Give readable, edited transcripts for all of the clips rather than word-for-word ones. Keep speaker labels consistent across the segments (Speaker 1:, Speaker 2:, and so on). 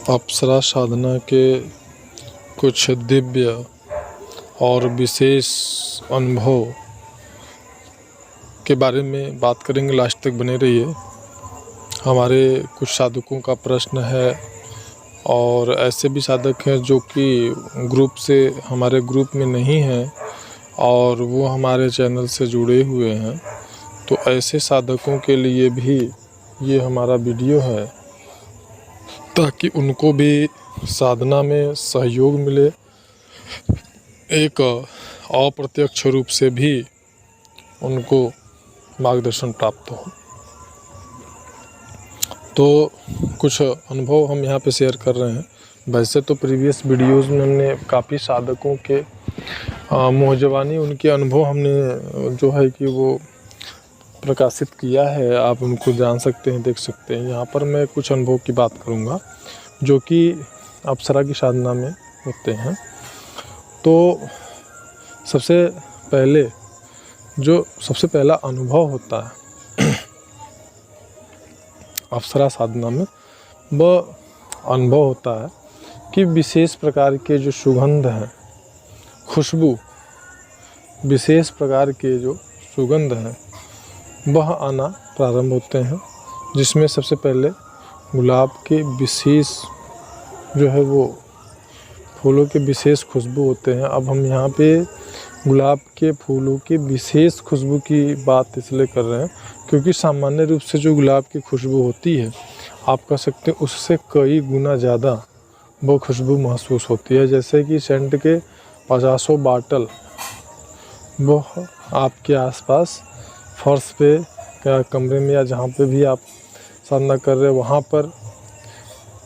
Speaker 1: अप्सरा साधना के कुछ दिव्य और विशेष अनुभव के बारे में बात करेंगे। लास्ट तक बने रहिए। हमारे कुछ साधकों का प्रश्न है और ऐसे भी साधक हैं जो कि हमारे ग्रुप में नहीं हैं और वो हमारे चैनल से जुड़े हुए हैं। तो ऐसे साधकों के लिए भी ये हमारा वीडियो है ताकि उनको भी साधना में सहयोग मिले, एक अप्रत्यक्ष रूप से भी उनको मार्गदर्शन प्राप्त हो। तो कुछ अनुभव हम यहाँ पे शेयर कर रहे हैं। वैसे तो प्रीवियस वीडियोस में हमने काफ़ी साधकों के मुँह उनके अनुभव हमने जो है कि वो प्रकाशित किया है। आप उनको जान सकते हैं, देख सकते हैं। यहाँ पर मैं कुछ अनुभव की बात करूँगा जो कि अप्सरा की साधना में होते हैं। तो सबसे पहला अनुभव होता है अप्सरा साधना में, वह अनुभव होता है कि विशेष प्रकार के जो सुगंध हैं, खुशबू, विशेष प्रकार के जो सुगंध हैं वह आना प्रारंभ होते हैं। जिसमें सबसे पहले गुलाब के विशेष जो है वो फूलों के विशेष खुशबू होते हैं। अब हम यहाँ पे गुलाब के फूलों की विशेष खुशबू की बात इसलिए कर रहे हैं क्योंकि सामान्य रूप से जो गुलाब की खुशबू होती है, आप कह सकते हैं उससे कई गुना ज़्यादा वो खुशबू महसूस होती है। जैसे कि सेंट के 50 बाटल वो आपके आसपास फर्श पे या कमरे में या जहाँ पे भी आप साधना कर रहे हो वहाँ पर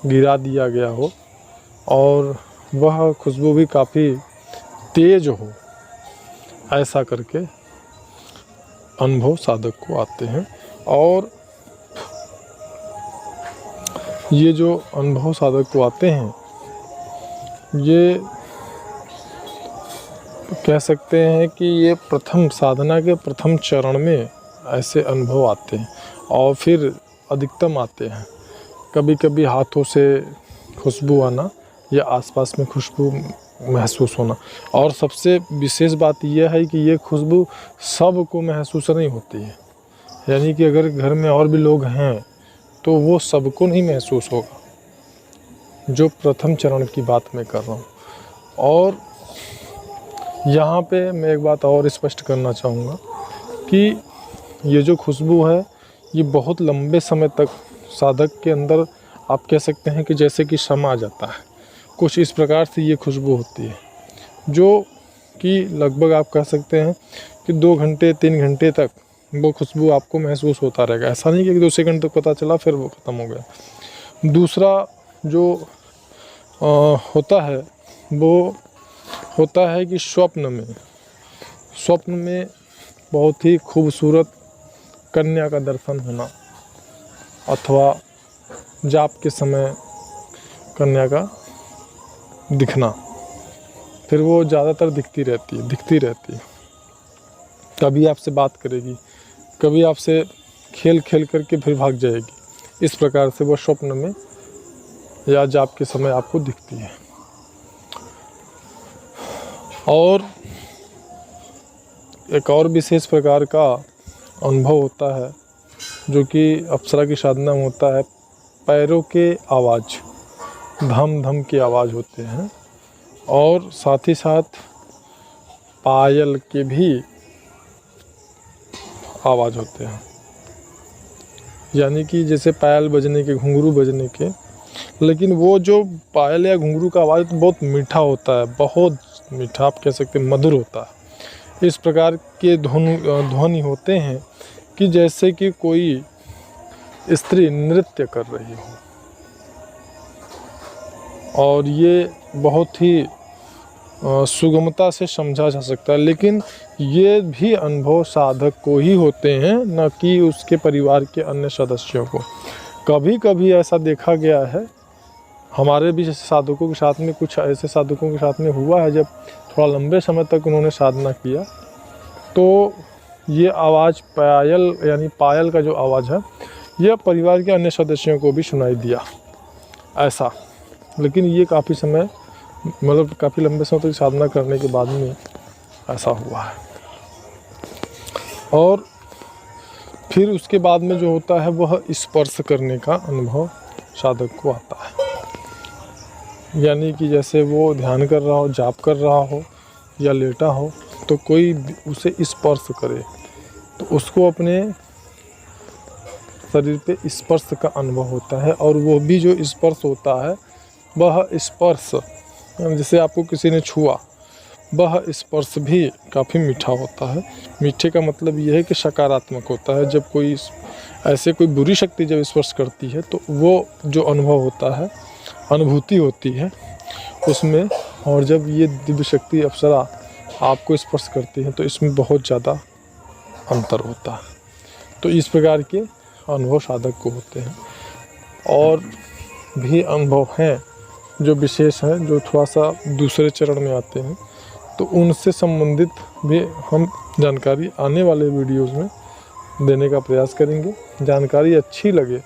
Speaker 1: गिरा दिया गया हो और वह खुशबू भी काफ़ी तेज हो, ऐसा करके अनुभव साधक को आते हैं। और ये जो अनुभव साधक को आते हैं, ये कह सकते हैं कि ये साधना के प्रथम चरण में ऐसे अनुभव आते हैं और फिर अधिकतम आते हैं। कभी कभी हाथों से खुशबू आना या आसपास में खुशबू महसूस होना। और सबसे विशेष बात यह है कि ये खुशबू सबको महसूस नहीं होती है, यानी कि अगर घर में और भी लोग हैं तो वो सबको नहीं महसूस होगा। जो प्रथम चरण की बात मैं कर रहा हूँ। और यहाँ पे मैं एक बात और स्पष्ट करना चाहूँगा कि ये जो खुशबू है ये बहुत लंबे समय तक साधक के अंदर, आप कह सकते हैं कि जैसे कि समा जाता है। कुछ इस प्रकार से ये खुशबू होती है जो कि लगभग आप कह सकते हैं कि 2 घंटे 3 घंटे तक वो खुशबू आपको महसूस होता रहेगा। ऐसा नहीं कि 2 सेकंड तक पता चला फिर वो ख़त्म हो गया। दूसरा जो होता है वो होता है कि स्वप्न में बहुत ही खूबसूरत कन्या का दर्शन होना अथवा जाप के समय कन्या का दिखना। फिर वो ज़्यादातर दिखती रहती है। कभी आपसे बात करेगी, कभी आपसे खेल करके फिर भाग जाएगी। इस प्रकार से वो स्वप्न में या जाप के समय आपको दिखती है। और एक और विशेष प्रकार का अनुभव होता है जो कि अप्सरा की साधना में होता है। पैरों के आवाज़, धम धम की आवाज़ होते हैं और साथ ही साथ पायल के भी आवाज़ होते हैं। यानी कि जैसे पायल बजने के, घुंघरू बजने के, लेकिन वो जो पायल या घुंघरू का आवाज़ तो बहुत मीठा होता है, बहुत मीठा, आप कह सकते हैं मधुर होता है। इस प्रकार के ध्वनि होते हैं कि जैसे कि कोई स्त्री नृत्य कर रही हो। और ये बहुत ही सुगमता से समझा जा सकता है। लेकिन ये भी अनुभव साधक को ही होते हैं, न कि उसके परिवार के अन्य सदस्यों को। कभी कभी ऐसा देखा गया है हमारे भी साधकों के साथ में, कुछ ऐसे साधकों के साथ में हुआ है, जब थोड़ा लंबे समय तक उन्होंने साधना किया तो ये आवाज़ पायल का जो आवाज़ है यह परिवार के अन्य सदस्यों को भी सुनाई दिया। ऐसा लेकिन ये काफ़ी समय मतलब काफ़ी लंबे समय तक साधना करने के बाद में ऐसा हुआ है। और फिर उसके बाद में जो होता है वह स्पर्श करने का अनुभव साधक को आता है। यानी कि जैसे वो ध्यान कर रहा हो, जाप कर रहा हो या लेटा हो, तो कोई उसे स्पर्श करे तो उसको अपने शरीर पे स्पर्श का अनुभव होता है। और वो भी जो स्पर्श होता है वह स्पर्श, जैसे आपको किसी ने छुआ, वह स्पर्श भी काफ़ी मीठा होता है। मीठे का मतलब ये है कि सकारात्मक होता है। जब कोई ऐसे कोई बुरी शक्ति जब स्पर्श करती है तो वो जो अनुभव होता है, अनुभूति होती है उसमें, और जब ये दिव्य शक्ति अप्सरा आपको स्पर्श करती है तो इसमें बहुत ज़्यादा अंतर होता है। तो इस प्रकार के अनुभव साधक को होते हैं। और भी अनुभव हैं जो विशेष हैं, जो थोड़ा सा दूसरे चरण में आते हैं, तो उनसे संबंधित भी हम जानकारी आने वाले वीडियोज़ में देने का प्रयास करेंगे। जानकारी अच्छी लगे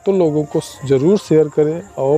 Speaker 1: तो लोगों को ज़रूर शेयर करें और